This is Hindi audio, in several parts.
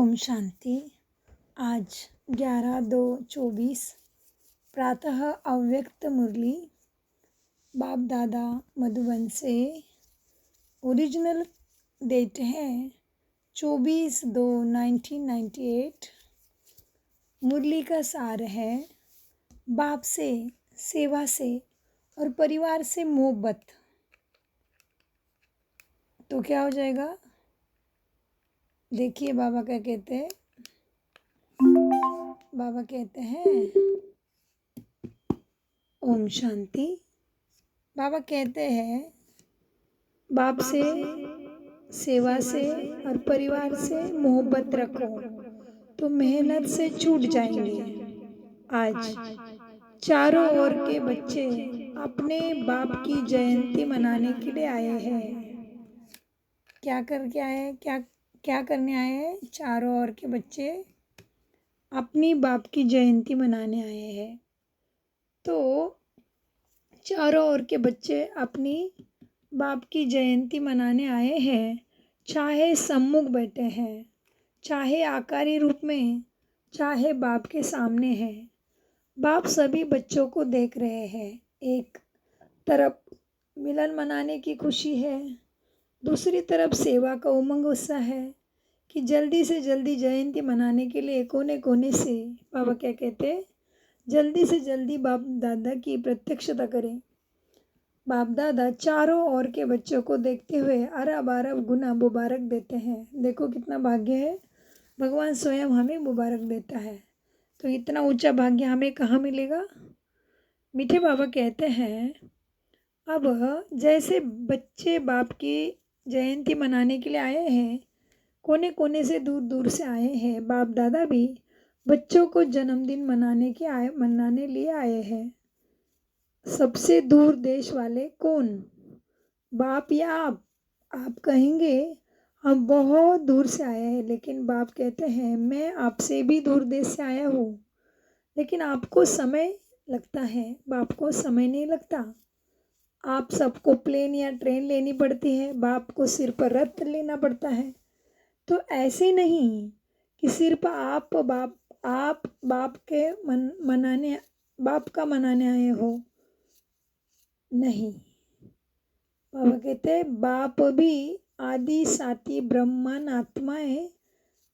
ओम शांति। आज 11/2/24 प्रातः अव्यक्त मुरली बाप दादा मधुबन से। ओरिजिनल डेट है 24/2/1998। मुरली का सार है बाप से, सेवा से और परिवार से मोहब्बत। तो क्या हो जाएगा, देखिए बाबा क्या कहते हैं। बाबा कहते हैं ओम शांति। बाबा कहते हैं बाप से, सेवा से और परिवार से मोहब्बत रखो तो मेहनत से छूट जाएंगे। आज चारों ओर के बच्चे अपने बाप की जयंती मनाने के लिए आए हैं। क्या करके आए हैं, क्या करने आए हैं? चारों ओर के बच्चे अपनी बाप की जयंती मनाने आए हैं। तो चारों ओर के बच्चे अपनी बाप की जयंती मनाने आए हैं, चाहे सम्मुख बैठे हैं, चाहे आकारी रूप में, चाहे बाप के सामने हैं। बाप सभी बच्चों को देख रहे हैं। एक तरफ मिलन मनाने की खुशी है, दूसरी तरफ सेवा का उमंग उत्साह है कि जल्दी से जल्दी जयंती मनाने के लिए कोने कोने से बाबा क्या कहते हैं, जल्दी से जल्दी बाप दादा की प्रत्यक्षता करें। बाप दादा चारों ओर के बच्चों को देखते हुए अरब अरब गुना मुबारक देते हैं। देखो कितना भाग्य है, भगवान स्वयं हमें मुबारक देता है। तो इतना ऊंचा भाग्य हमें कहाँ मिलेगा? मीठे बाबा कहते हैं अब जैसे बच्चे बाप की जयंती मनाने के लिए आए हैं, कोने कोने से दूर दूर से आए हैं, बाप दादा भी बच्चों को जन्मदिन मनाने लिए आए हैं। सबसे दूर देश वाले कौन, बाप या आप कहेंगे हम बहुत दूर से आए हैं, लेकिन बाप कहते हैं मैं आपसे भी दूर देश से आया हूँ, लेकिन आपको समय लगता है, बाप को समय नहीं लगता। आप सबको प्लेन या ट्रेन लेनी पड़ती है, बाप को सिर पर रथ लेना पड़ता है। तो ऐसे नहीं कि सिर्फ आप बाप के बाप का मनाने आए हो, नहीं। बाबा कहते हैं बाप भी आदि साथी ब्रह्मन आत्माएं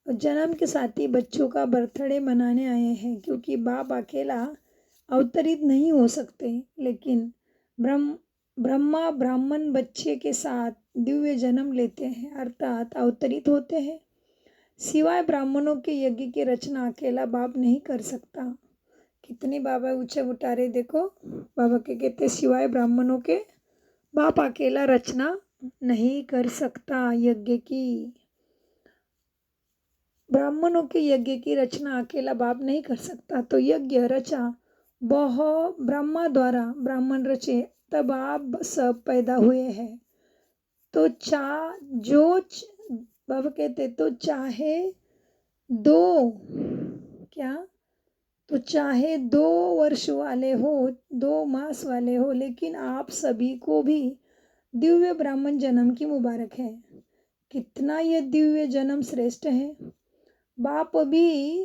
जन्म के साथी बच्चों का बर्थडे मनाने आए हैं, क्योंकि बाप अकेला अवतरित नहीं हो सकते, लेकिन ब्रह्मा ब्राह्मण बच्चे के साथ दिव्य जन्म लेते हैं, अर्थात अवतरित होते हैं। सिवाय ब्राह्मणों के यज्ञ की रचना अकेला बाप नहीं कर सकता। कितनी बाबा ऊंचे उठा रहे, देखो बाबा के कहते सिवाय ब्राह्मणों के बाप अकेला रचना नहीं कर सकता यज्ञ की। ब्राह्मणों के यज्ञ की रचना अकेला बाप नहीं कर सकता, तो यज्ञ रचा बहुत ब्रह्मा द्वारा, ब्राह्मण रचे, तब आप सब पैदा हुए हैं। तो बाबा कहते तो चाहे चाहे 2 वर्ष वाले हो, 2 मास वाले हो, लेकिन आप सभी को भी दिव्य ब्राह्मण जन्म की मुबारक है। कितना ये दिव्य जन्म श्रेष्ठ है। बाप भी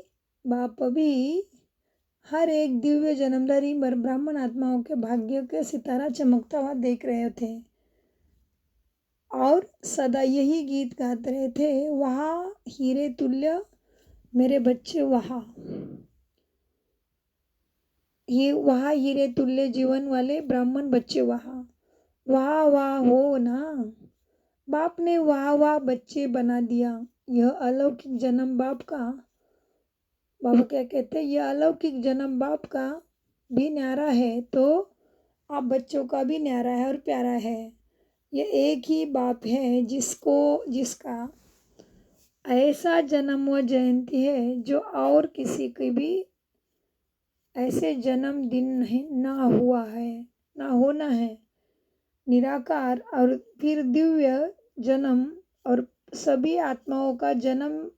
हर एक दिव्य जन्मधारी ब्राह्मण आत्माओं के भाग्य के सितारा चमकता हुआ देख रहे थे और सदा यही गीत गाते रहे थे, वहाँ हीरे तुल्य मेरे बच्चे, वहाँ हीरे तुल्य जीवन वाले ब्राह्मण बच्चे, वहाँ वाह वाह हो ना। बाप ने वाह वाह बच्चे बना दिया। यह अलौकिक जन्म बाप का, बाबा क्या कहते हैं, यह अलौकिक जन्म बाप का भी न्यारा है, तो आप बच्चों का भी न्यारा है और प्यारा है। ये एक ही बाप है जिसका ऐसा जन्म व जयंती है जो और किसी की भी ऐसे जन्मदिन ना हुआ है, ना होना है। निराकार और फिर दिव्य जन्म, और सभी आत्माओं का जन्म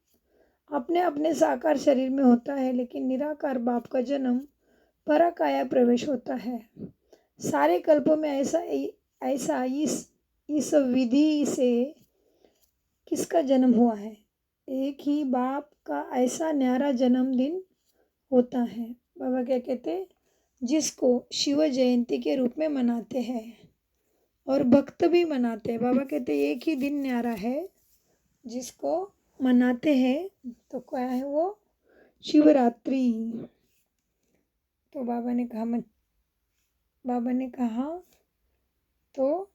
अपने अपने साकार शरीर में होता है, लेकिन निराकार बाप का जन्म पराकाया प्रवेश होता है। सारे कल्पों में ऐसा इस विधि से किसका जन्म हुआ है? एक ही बाप का ऐसा न्यारा जन्मदिन होता है। बाबा क्या कहते, जिसको शिव जयंती के रूप में मनाते हैं और भक्त भी मनाते हैं। बाबा कहते एक ही दिन न्यारा है जिसको मनाते हैं, तो क्या है वो, शिवरात्रि। तो बाबा ने कहा तो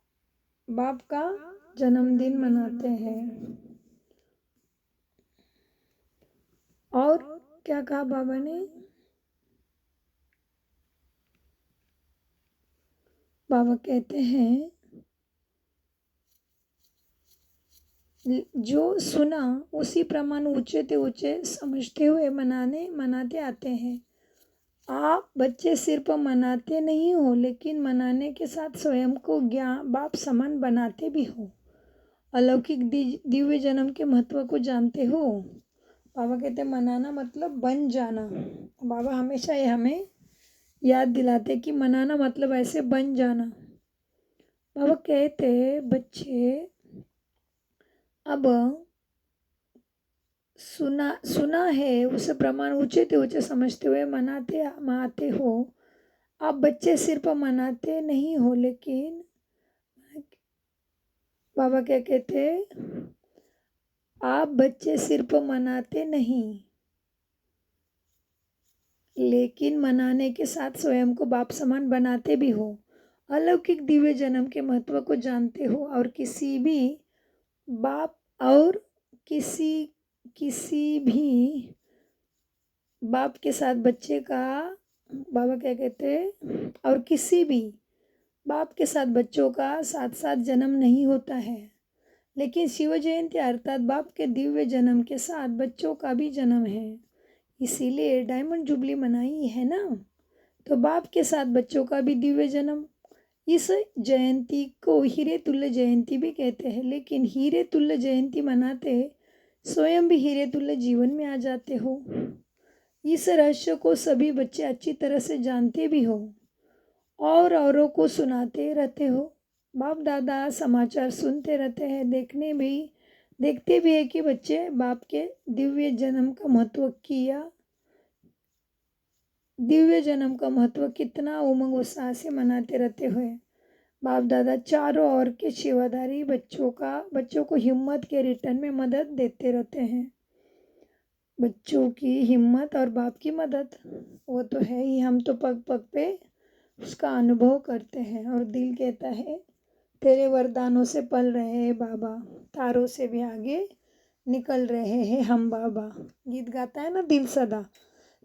बाप का जन्मदिन मनाते हैं। और क्या कहा बाबा ने, बाबा कहते हैं जो सुना उसी प्रमाण ऊंचे ते ऊंचे समझते हुए मनाते आते हैं। आप बच्चे सिर्फ मनाते नहीं हो, लेकिन मनाने के साथ स्वयं को ज्ञान बाप समान बनाते भी हो। अलौकिक दिव्य जन्म के महत्व को जानते हो। बाबा कहते मनाना मतलब बन जाना। बाबा हमेशा ये हमें याद दिलाते कि मनाना मतलब ऐसे बन जाना। बाबा कहते बच्चे अब सुना है उसे प्रमाण ऊंचे ते ऊंचे समझते हुए मनाते हो। आप बच्चे सिर्फ मनाते नहीं हो, लेकिन बाबा क्या कहते, आप बच्चे सिर्फ मनाते नहीं, लेकिन मनाने के साथ स्वयं को बाप समान बनाते भी हो। अलौकिक दिव्य जन्म के महत्व को जानते हो और किसी भी बाप के साथ बच्चे का, बाबा क्या कहते, और किसी भी बाप के साथ बच्चों का साथ साथ जन्म नहीं होता है, लेकिन शिव जयंती अर्थात बाप के दिव्य जन्म के साथ बच्चों का भी जन्म है। इसीलिए डायमंड जुबली मनाई है ना। तो बाप के साथ बच्चों का भी दिव्य जन्म। इस जयंती को हीरे तुल्य जयंती भी कहते हैं, लेकिन हीरे तुल्य जयंती मनाते स्वयं भी हीरे तुल्य जीवन में आ जाते हो। इस रहस्य को सभी बच्चे अच्छी तरह से जानते भी हो और औरों को सुनाते रहते हो। बाप दादा समाचार सुनते रहते हैं, देखते भी है कि बच्चे बाप के दिव्य जन्म का महत्व कितना उमंग उत्साह से मनाते रहते हुए। बाप दादा चारों ओर के सेवादारी बच्चों को हिम्मत के रिटर्न में मदद देते रहते हैं। बच्चों की हिम्मत और बाप की मदद वो तो है ही, हम तो पग पग पे उसका अनुभव करते हैं। और दिल कहता है तेरे वरदानों से पल रहे हैं बाबा, तारों से भी आगे निकल रहे हैं हम बाबा। गीत गाता है ना दिल सदा।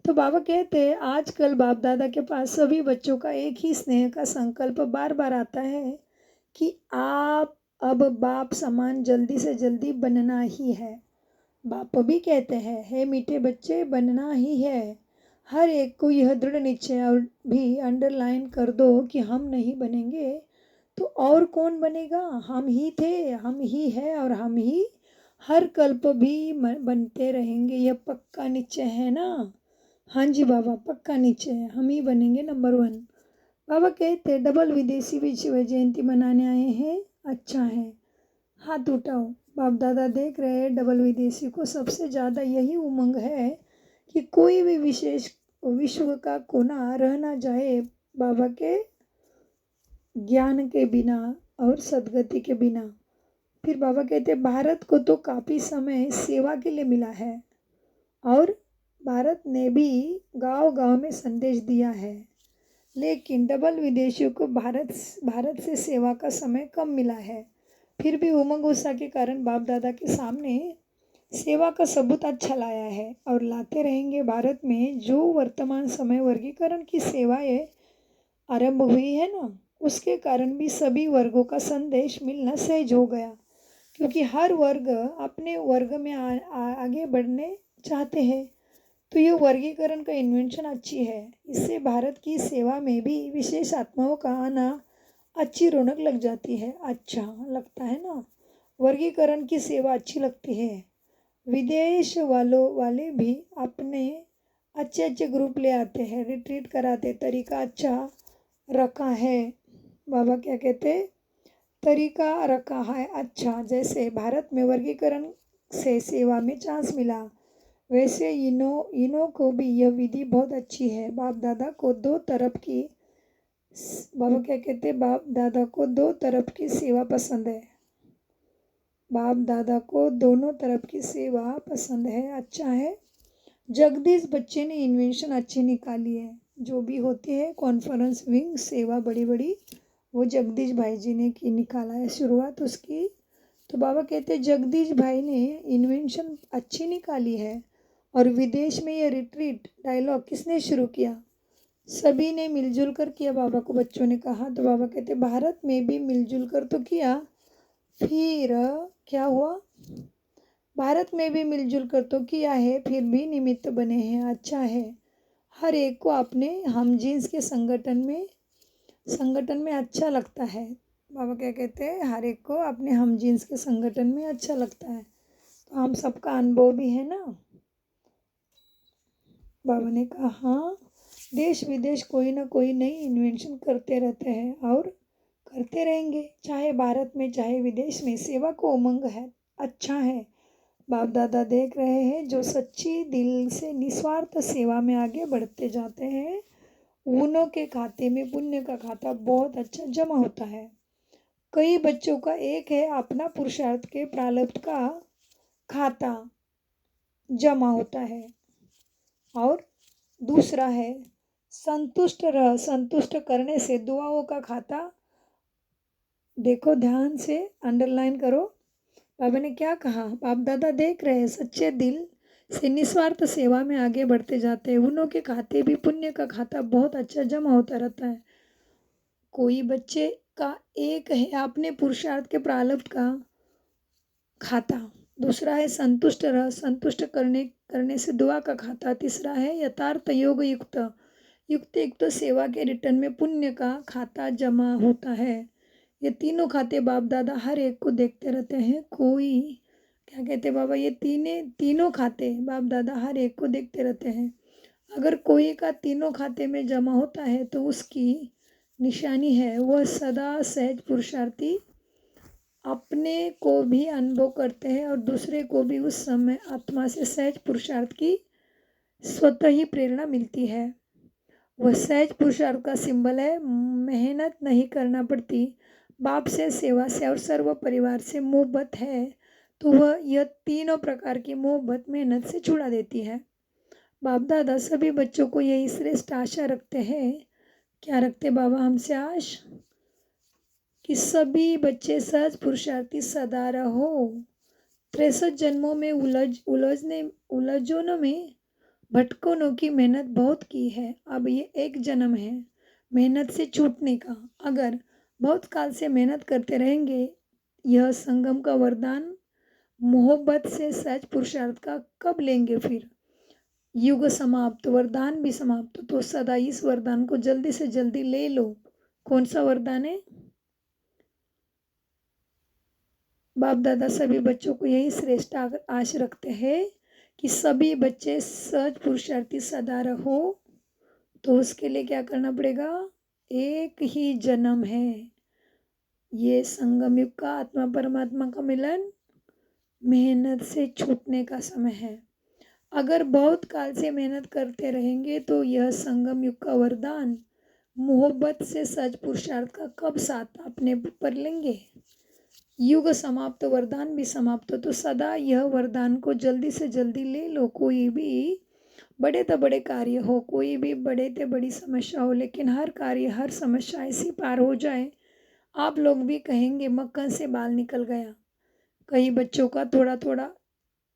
तो बाबा कहते हैं आजकल बाप दादा के पास सभी बच्चों का एक ही स्नेह का संकल्प बार बार आता है कि आप अब बाप समान जल्दी से जल्दी बनना ही है। बाप भी कहते हैं हे मीठे बच्चे, बनना ही है। हर एक को यह दृढ़ निश्चय और भी अंडरलाइन कर दो कि हम नहीं बनेंगे तो और कौन बनेगा। हम ही थे, हम ही है और हम ही हर कल्प भी बनते रहेंगे। यह पक्का निश्चय है ना। हाँ जी बाबा, पक्का निश्चय है, हम ही बनेंगे नंबर 1। बाबा कहते डबल विदेशी भी शिव जयंती मनाने आए हैं। अच्छा है, हाथ उठाओ। बाप दादा देख रहे हैं डबल विदेशी को सबसे ज़्यादा यही उमंग है कि कोई भी विशेष विश्व का कोना रह ना जाए बाबा के ज्ञान के बिना और सदगति के बिना। फिर बाबा कहते भारत को तो काफ़ी समय सेवा के लिए मिला है और भारत ने भी गांव-गांव में संदेश दिया है, लेकिन डबल विदेशियों को भारत से सेवा का समय कम मिला है। फिर भी उमंग उत्साह के कारण बाप दादा के सामने सेवा का सबूत अच्छा लाया है और लाते रहेंगे। भारत में जो वर्तमान समय वर्गीकरण की सेवाएं आरंभ हुई है ना, उसके कारण भी सभी वर्गों का संदेश मिलना सहज हो गया, क्योंकि हर वर्ग अपने वर्ग में आगे बढ़ने चाहते हैं। तो ये वर्गीकरण का इन्वेंशन अच्छी है। इससे भारत की सेवा में भी विशेष आत्माओं का आना अच्छी रौनक लग जाती है। अच्छा लगता है ना, वर्गीकरण की सेवा अच्छी लगती है। विदेश वाले भी अपने अच्छे अच्छे ग्रुप ले आते हैं, रिट्रीट कराते, तरीका अच्छा रखा है। बाबा क्या कहते, तरीका रखा है अच्छा। जैसे भारत में वर्गीकरण से सेवा में चांस मिला। वैसे इनों को भी यह विधि बहुत अच्छी है। बाप दादा को दो तरफ की बाबा क्या कहते हैं, बाप दादा को दो तरफ की सेवा पसंद है। बाप दादा को दोनों तरफ की सेवा पसंद है, अच्छा है। जगदीश बच्चे ने इन्वेंशन अच्छी निकाली है। जो भी होती है कॉन्फ्रेंस विंग सेवा बड़ी बड़ी, वो जगदीश भाई जी ने की निकाला है शुरुआत उसकी। तो बाबा कहते हैं जगदीश भाई ने इन्वेंशन अच्छी निकाली है। और विदेश में ये रिट्रीट डायलॉग किसने शुरू किया? सभी ने मिलजुल कर किया, बाबा को बच्चों ने कहा। तो बाबा कहते भारत में भी मिलजुल कर तो किया, फिर क्या हुआ? भारत में भी मिलजुल कर तो किया है, फिर भी निमित्त बने हैं, अच्छा है। हर एक को अपने हम जीन्स के संगठन में अच्छा लगता है। बाबा क्या कहते हैं, हर एक को अपने हम जीन्स के संगठन में अच्छा लगता है। तो हम सबका अनुभव भी है ना। बाबा ने कहा हाँ, देश विदेश कोई ना कोई नई इन्वेंशन करते रहते हैं और करते रहेंगे, चाहे भारत में चाहे विदेश में। सेवा को उमंग है, अच्छा है। बाप दादा देख रहे हैं जो सच्ची दिल से निस्वार्थ सेवा में आगे बढ़ते जाते हैं, उन्हों के खाते में पुण्य का खाता बहुत अच्छा जमा होता है। कई बच्चों का एक है अपना पुरुषार्थ के प्रारब्ध का खाता जमा होता है, और दूसरा है संतुष्ट करने से दुआओं का खाता। देखो ध्यान से, अंडरलाइन करो। बाबा ने क्या कहा? बाप दादा देख रहे हैं सच्चे दिल से निस्वार्थ सेवा में आगे बढ़ते जाते हैं, उन्हों के खाते भी पुण्य का खाता बहुत अच्छा जमा होता रहता है। कोई बच्चे का एक है अपने पुरुषार्थ के प्रारब्ध का खाता, दूसरा है संतुष्ट करने से दुआ का खाता, तीसरा है यथार्थ योग युक्त सेवा के रिटर्न में पुण्य का खाता जमा होता है। ये तीनों खाते बाप दादा हर एक को देखते रहते हैं। कोई क्या कहते हैं बाबा, ये तीनों खाते बाप दादा हर एक को देखते रहते हैं। अगर कोई का तीनों खाते में जमा होता है तो उसकी निशानी है वह सदा सहज पुरुषार्थी, अपने को भी अनुभव करते हैं और दूसरे को भी उस समय आत्मा से सहज पुरुषार्थ की स्वतः ही प्रेरणा मिलती है। वह सहज पुरुषार्थ का सिंबल है। मेहनत नहीं करना पड़ती, बाप से, सेवा से और सर्व परिवार से मोहब्बत है तो वह यह तीनों प्रकार की मोहब्बत मेहनत से छुड़ा देती है। बाप दादा सभी बच्चों को यही श्रेष्ठ आशा रखते हैं। क्या रखते बाबा हमसे आश? कि सभी बच्चे सहज पुरुषार्थी सदा रहो। 63 जन्मों में उलझनों में भटकों की मेहनत बहुत की है, अब ये एक जन्म है मेहनत से छूटने का। अगर बहुत काल से मेहनत करते रहेंगे, यह संगम का वरदान मोहब्बत से सहज पुरुषार्थ का कब लेंगे? फिर युग समाप्त, वरदान भी समाप्त, तो सदा इस वरदान को जल्दी से जल्दी ले लो। कौन सा वरदान है? बाप दादा सभी बच्चों को यही श्रेष्ठ आश रखते हैं कि सभी बच्चे सहज पुरुषार्थी सदा रहो। तो उसके लिए क्या करना पड़ेगा? एक ही जन्म है, ये संगम युग का आत्मा परमात्मा का मिलन, मेहनत से छूटने का समय है। अगर बहुत काल से मेहनत करते रहेंगे तो यह संगम युग का वरदान मोहब्बत से सच पुरुषार्थ का कब साथ अपने पर लेंगे? युग समाप्त, वरदान भी समाप्त, तो सदा यह वरदान को जल्दी से जल्दी ले लो। कोई भी बड़े तो बड़े कार्य हो, कोई भी बड़े तो बड़ी समस्या हो, लेकिन हर कार्य हर समस्या ऐसी पार हो जाए आप लोग भी कहेंगे मक्खन से बाल निकल गया। कई बच्चों का थोड़ा थोड़ा,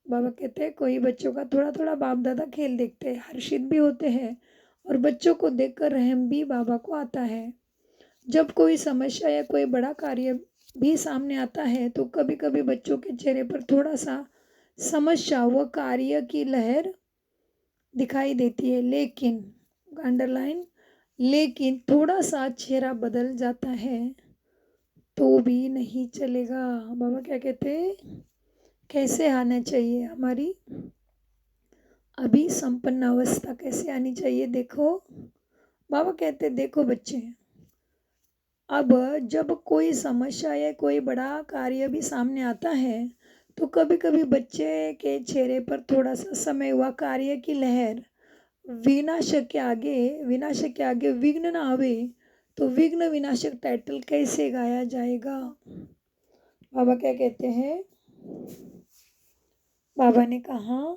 बाबा कहते हैं कोई बच्चों का थोड़ा थोड़ा बाप दादा खेल देखते हैं, हर्षित भी होते हैं और बच्चों को देखकर रहम भी बाबा को आता है। जब कोई समस्या या कोई बड़ा कार्य भी सामने आता है तो कभी कभी बच्चों के चेहरे पर थोड़ा सा समस्या व कार्य की लहर दिखाई देती है, लेकिन अंडरलाइन, लेकिन थोड़ा सा चेहरा बदल जाता है तो भी नहीं चलेगा। बाबा क्या कहते हैं, कैसे आना चाहिए हमारी अभी संपन्न अवस्था, कैसे आनी चाहिए? देखो बाबा कहते देखो बच्चे, अब जब कोई समस्या या कोई बड़ा कार्य भी सामने आता है तो कभी कभी बच्चे के चेहरे पर थोड़ा सा समय हुआ कार्य की लहर विनाशक के आगे विघ्न ना आवे तो विघ्न विनाशक टाइटल कैसे गाया जाएगा। बाबा क्या कहते हैं? बाबा ने कहा,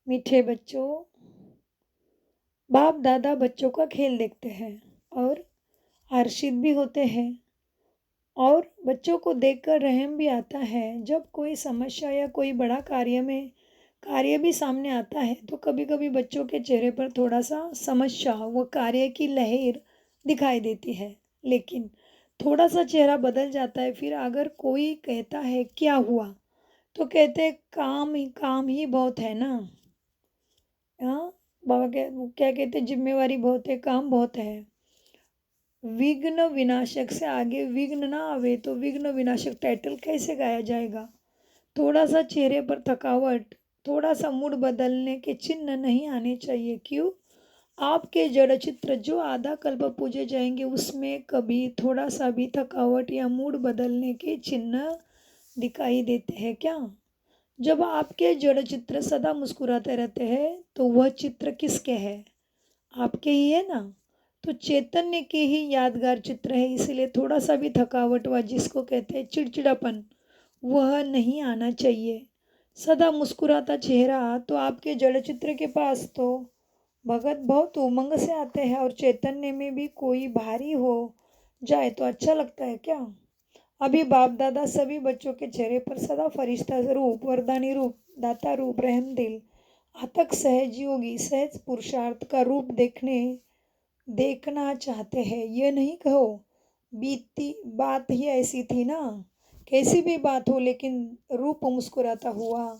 मीठे बच्चों, बाप दादा बच्चों का खेल देखते हैं और हर्षित भी होते हैं और बच्चों को देखकर रहम भी आता है। जब कोई समस्या या कोई बड़ा कार्य भी सामने आता है तो कभी कभी बच्चों के चेहरे पर थोड़ा सा समस्या व कार्य की लहर दिखाई देती है, लेकिन थोड़ा सा चेहरा बदल जाता है। फिर अगर कोई कहता है क्या हुआ, तो कहते काम ही बहुत है ना। हाँ, बाबा क्या कहते, जिम्मेवारी बहुत है, काम बहुत है। विघ्न विनाशक से आगे विघ्न ना आवे तो विघ्न विनाशक टाइटल कैसे गाया जाएगा। थोड़ा सा चेहरे पर थकावट, थोड़ा सा मूड बदलने के चिन्ह नहीं आने चाहिए। क्यों? आपके जड़ चित्र जो आधा कल्प पूजे जाएंगे उसमें कभी थोड़ा सा भी थकावट या मूड बदलने के चिन्ह दिखाई देते हैं क्या? जब आपके जड़ चित्र सदा मुस्कुराते रहते हैं तो वह चित्र किसके है? आपके ही है ना। तो चैतन्य के ही यादगार चित्र है, इसलिए थोड़ा सा भी थकावट व जिसको कहते हैं चिड़चिड़ापन, वह नहीं आना चाहिए। सदा मुस्कुराता चेहरा तो आपके जड़ चित्र के पास तो भगत बहुत उमंग से आते हैं और चैतन्य में भी कोई भारी हो जाए तो अच्छा लगता है क्या? अभी बाप दादा सभी बच्चों के चेहरे पर सदा फरिश्ता रूप, वरदानी रूप, दाता रूप, रहम दिल, अथक सहज योगी, सहज पुरुषार्थ का रूप देखना चाहते हैं। ये नहीं कहो बीती बात ही ऐसी थी ना, कैसी भी बात हो लेकिन रूप मुस्कुराता हुआ,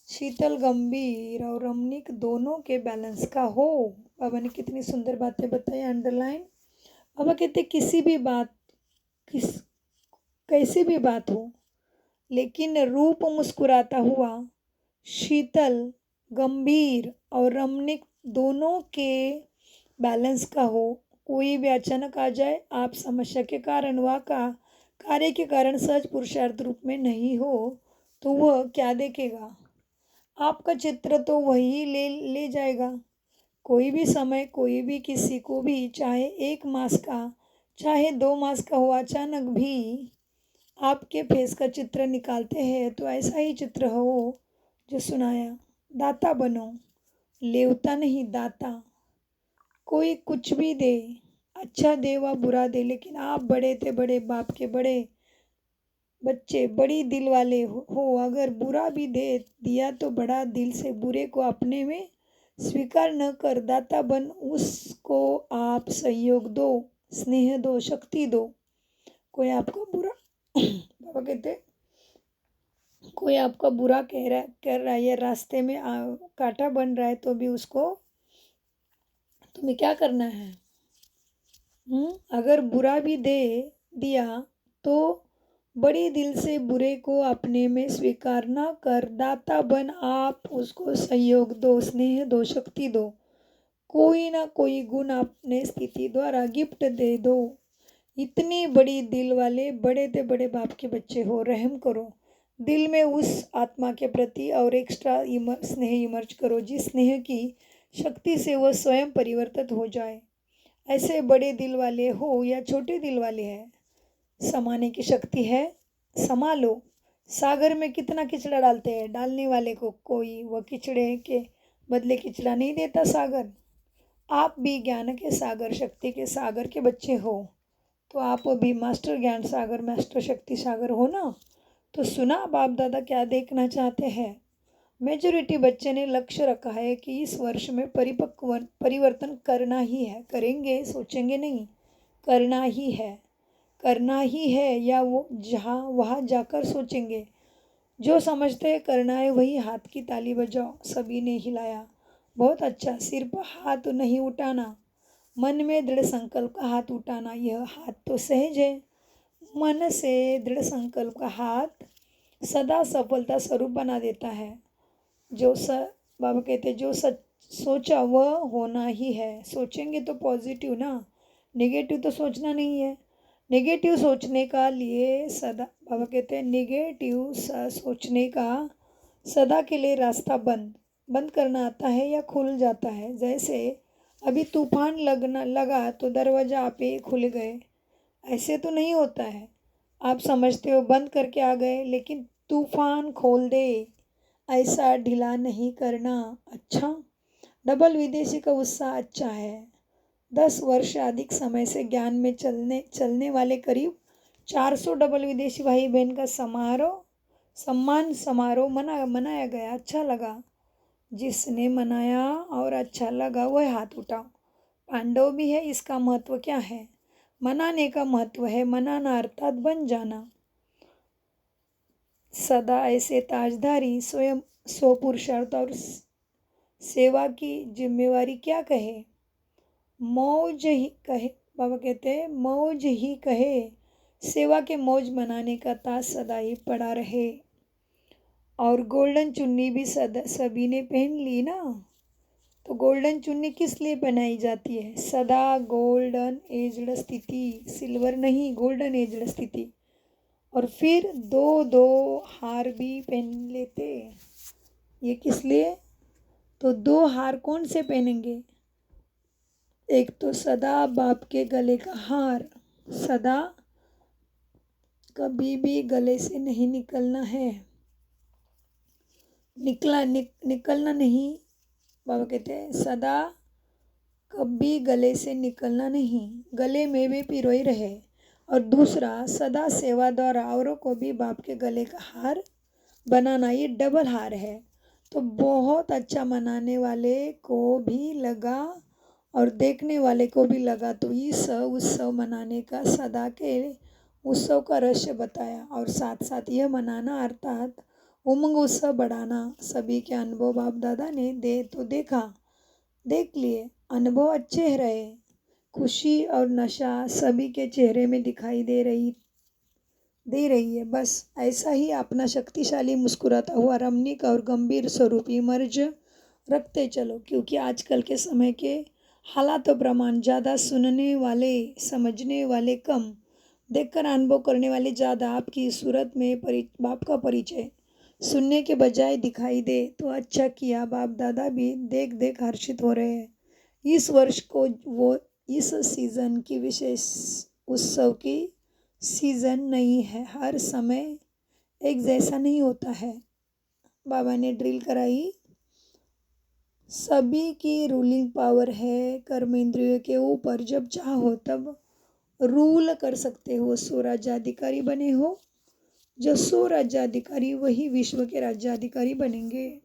शीतल, गंभीर और रमणीक दोनों के बैलेंस का हो। बाबा ने कितनी सुंदर बातें बताई, अंडरलाइन। बाबा कहते कैसी भी बात हो लेकिन रूप मुस्कुराता हुआ, शीतल, गंभीर और रमणीक दोनों के बैलेंस का हो। कोई भी अचानक आ जाए, आप समस्या के कारण व कार्य के कारण सहज पुरुषार्थ रूप में नहीं हो तो वह क्या देखेगा? आपका चित्र तो वही ले जाएगा। कोई भी समय कोई भी किसी को भी, चाहे 1 मास का चाहे 2 मास का हो, अचानक भी आपके फेस का चित्र निकालते हैं तो ऐसा ही चित्र हो जो सुनाया। दाता बनो, लेवता नहीं, दाता। कोई कुछ भी दे, अच्छा दे व बुरा दे, लेकिन आप बड़े थे बड़े बाप के बड़े बच्चे, बड़ी दिल वाले हो। अगर बुरा भी दे दिया तो बड़ा दिल से बुरे को अपने में स्वीकार न कर दाता बन उसको आप सहयोग दो, स्नेह दो, शक्ति दो। कोई आपका बुरा बाबा कहते, कोई आपका बुरा कर रहा है या रास्ते में कांटा बन रहा है तो भी उसको तुम्हें क्या करना है? अगर बुरा भी दे दिया तो बड़ी दिल से बुरे को अपने में स्वीकार ना कर दाता बन आप उसको सहयोग दो, स्नेह दो, शक्ति दो। कोई ना कोई गुण अपने स्थिति द्वारा गिफ्ट दे दो। इतनी बड़ी दिल वाले बड़े ते बड़े बाप के बच्चे हो, रहम करो दिल में उस आत्मा के प्रति और एक्स्ट्रा स्नेह इमर्ज करो जिस स्नेह की शक्ति से वह स्वयं परिवर्तित हो जाए। ऐसे बड़े दिल वाले हो या छोटे दिल वाले हैं, समाने की शक्ति है, समा लो। सागर में कितना किचड़ा डालते हैं, डालने वाले को कोई वह किचड़े के बदले किचड़ा नहीं देता सागर। आप भी ज्ञान के सागर, शक्ति के सागर के बच्चे हो तो आप भी मास्टर ज्ञान सागर, मास्टर शक्ति सागर हो ना। तो सुना बाप दादा क्या देखना चाहते हैं? मेजोरिटी बच्चे ने लक्ष्य रखा है कि इस वर्ष में परिवर्तन करना ही है। करेंगे, सोचेंगे नहीं, करना ही है। करना ही है या वो जहाँ वहाँ जाकर सोचेंगे। जो समझते हैं करना है वही हाथ की ताली बजाओ। सभी ने हिलाया। बहुत अच्छा। सिर पर हाथ नहीं उठाना, मन में दृढ़ संकल्प का हाथ उठाना। यह हाथ तो सहज है, मन से दृढ़ संकल्प का हाथ सदा सफलता स्वरूप बना देता है। बाबा कहते जो सच सोचा वह होना ही है। सोचेंगे तो पॉजिटिव ना, नेगेटिव तो सोचना नहीं है। नेगेटिव सोचने का लिए सदा, बाबा कहते हैं नेगेटिव सोचने का सदा के लिए रास्ता बंद बंद करना आता है या खुल जाता है। जैसे अभी तूफान लगा तो दरवाजा आप ही खुल गए, ऐसे तो नहीं होता है। आप समझते हो बंद करके आ गए, लेकिन तूफान खोल दे, ऐसा ढीला नहीं करना। अच्छा, डबल विदेशी का उत्साह अच्छा है। 10 वर्ष अधिक समय से ज्ञान में चलने वाले करीब 400 डबल विदेशी भाई बहन का सम्मान समारोह मनाया गया। अच्छा लगा। जिसने मनाया और अच्छा लगा वह हाथ उठाओ। पांडव भी है। इसका महत्व क्या है? मनाने का महत्व है मनाना अर्थात बन जाना। सदा ऐसे ताजधारी स्वयं स्व पुरुषार्थ और सेवा की जिम्मेवारी क्या कहे, मौज ही कहे। बाबा कहते हैं मौज ही कहे, सेवा के मौज मनाने का ताज सदा ही पड़ा रहे। और गोल्डन चुन्नी भी सभी ने पहन ली ना। तो गोल्डन चुन्नी किस लिए पहनाई जाती है? सदा गोल्डन एजड स्थिति, सिल्वर नहीं, गोल्डन एजड स्थिति। और फिर दो दो हार भी पहन लेते। ये किस लिए? तो 2 हार कौन से पहनेंगे? एक तो सदा बाप के गले का हार, सदा कभी भी गले से नहीं निकलना है, निकलना नहीं। बाबा कहते हैं सदा कभी गले से निकलना नहीं, गले में भी पिरोई रहे। और दूसरा, सदा सेवा द्वारा औरों को भी बाप के गले का हार बनाना, ये डबल हार है। तो बहुत अच्छा मनाने वाले को भी लगा और देखने वाले को भी लगा। तो इस उत्सव मनाने का, सदा के उत्सव का रहस्य बताया। और साथ साथ यह मनाना अर्थात उमंग उत्सव बढ़ाना। सभी के अनुभव बाप दादा ने देख लिए, अनुभव अच्छे रहे। खुशी और नशा सभी के चेहरे में दिखाई दे रही है। बस ऐसा ही अपना शक्तिशाली मुस्कुराता हुआ रमणीक और गंभीर स्वरूप इमर्ज रखते चलो। क्योंकि आजकल के समय के हालातों प्रमाण ज़्यादा सुनने वाले, समझने वाले कम, देखकर अनुभव करने वाले ज़्यादा। आपकी सूरत में बाप का परिचय सुनने के बजाय दिखाई दे तो अच्छा किया। बाप दादा भी देख हर्षित हो रहे हैं। इस वर्ष को वो इस सीज़न की विशेष उत्सव की सीज़न नहीं है। हर समय एक जैसा नहीं होता है। बाबा ने ड्रिल कराई। सभी की रूलिंग पावर है कर्मेंद्रियों के ऊपर। जब चाहो तब रूल कर सकते हो। 100 राज्याधिकारी बने हो, जो 100 राज्याधिकारी वही विश्व के राज्याधिकारी बनेंगे।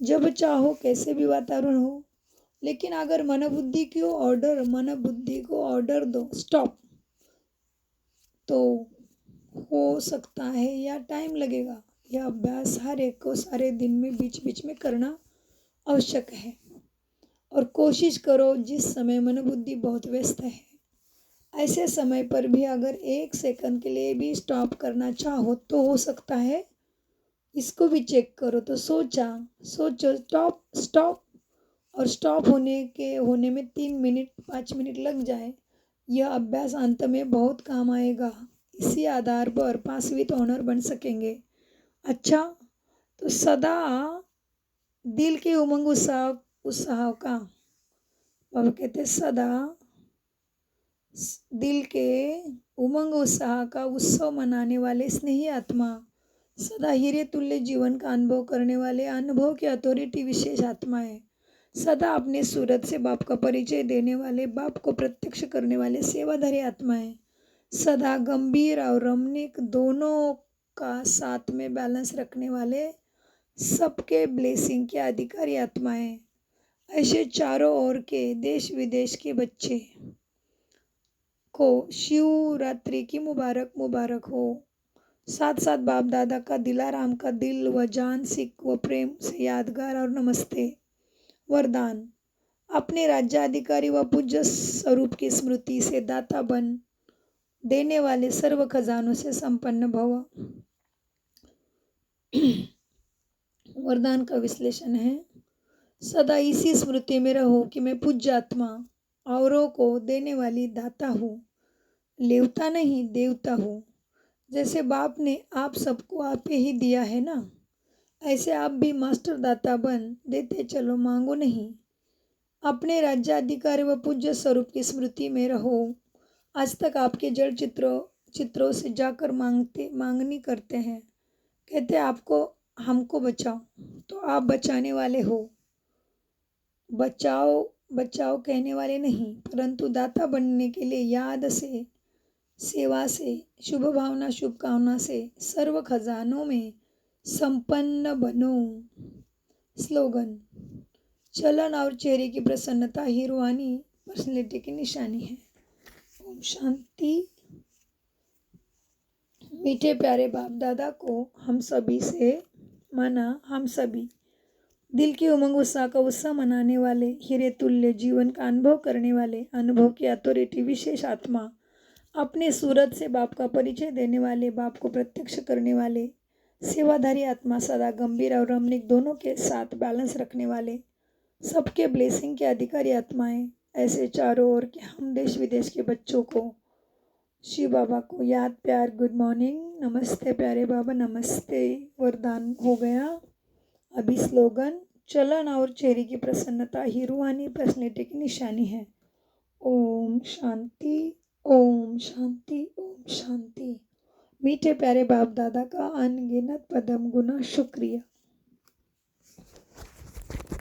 जब चाहो कैसे भी वातावरण हो, लेकिन अगर मन बुद्धि को ऑर्डर दो स्टॉप, तो हो सकता है या टाइम लगेगा। यह अभ्यास हर एक को सारे दिन में बीच बीच में करना आवश्यक है। और कोशिश करो जिस समय मन बुद्धि बहुत व्यस्त है, ऐसे समय पर भी अगर 1 सेकंड के लिए भी स्टॉप करना चाहो तो हो सकता है। इसको भी चेक करो। तो सोचो स्टॉप और स्टॉप होने में 3 मिनट 5 मिनट लग जाए, यह अभ्यास अंत में बहुत काम आएगा। इसी आधार पर पास विथ ऑनर बन सकेंगे। अच्छा, तो सदा दिल के उमंग उत्साह का, बाबा कहते सदा दिल के उमंग उत्साह का उत्सव मनाने वाले स्नेही आत्मा, सदा हीरे तुल्य जीवन का अनुभव करने वाले अनुभव की अथॉरिटी विशेष आत्मा है। सदा अपने सूरत से बाप का परिचय देने वाले, बाप को प्रत्यक्ष करने वाले सेवाधारी आत्मा है। सदा गंभीर और रमणीक दोनों का साथ में बैलेंस रखने वाले, सबके ब्लेसिंग के अधिकारी आत्मा है। ऐसे चारों ओर के देश विदेश के बच्चे को शिवरात्रि की मुबारक हो। साथ साथ बाप दादा का दिलाराम का दिल व जान, सिख व प्रेम से यादगार और नमस्ते। वरदान, अपने राज्याधिकारी व पूज्य स्वरूप की स्मृति से दाता बन देने वाले सर्व खजानों से संपन्न भव। वरदान का विश्लेषण है, सदा इसी स्मृति में रहो कि मैं पूज्य आत्मा औरों को देने वाली दाता हूँ। लेवता नहीं देवता हूँ। जैसे बाप ने आप सबको आपे ही दिया है ना, ऐसे आप भी मास्टर दाता बन देते चलो, मांगो नहीं। अपने राज्याधिकारी व पूज्य स्वरूप की स्मृति में रहो। आज तक आपके जड़ चित्रों से जाकर मांगनी करते हैं, कहते आपको हमको बचाओ, तो आप बचाने वाले हो। बचाओ बचाओ कहने वाले नहीं, परंतु दाता बनने के लिए याद से, सेवा से, शुभ भावना शुभकामना से सर्व खजानों में संपन्न बनो। स्लोगन, चलन और चेहरे की प्रसन्नता ही रूहानी पर्सनैलिटी की निशानी है। ओम शांति। मीठे प्यारे बाप दादा को हम सभी से माना, हम सभी दिल की उमंग उत्साह का उत्साह मनाने वाले, हीरे तुल्य जीवन का अनुभव करने वाले, अनुभव की अथॉरिटी विशेष आत्मा, अपने सूरत से बाप का परिचय देने वाले, बाप को प्रत्यक्ष करने वाले, सेवाधारी आत्मा, सदा गंभीर और रमणीक दोनों के साथ बैलेंस रखने वाले, सबके ब्लेसिंग के अधिकारी आत्माएं, ऐसे चारों ओर के हम देश विदेश के बच्चों को शिव बाबा को याद, प्यार, गुड मॉर्निंग, नमस्ते प्यारे बाबा, नमस्ते। वरदान हो गया। अभी स्लोगन, चलन और चेहरे की प्रसन्नता ही रूहानी पर्सनैलिटी की निशानी है। ओम शांति, ओम शांति, ओम शांति। मीठे प्यारे बाप दादा का अनगिनत पदम गुना शुक्रिया।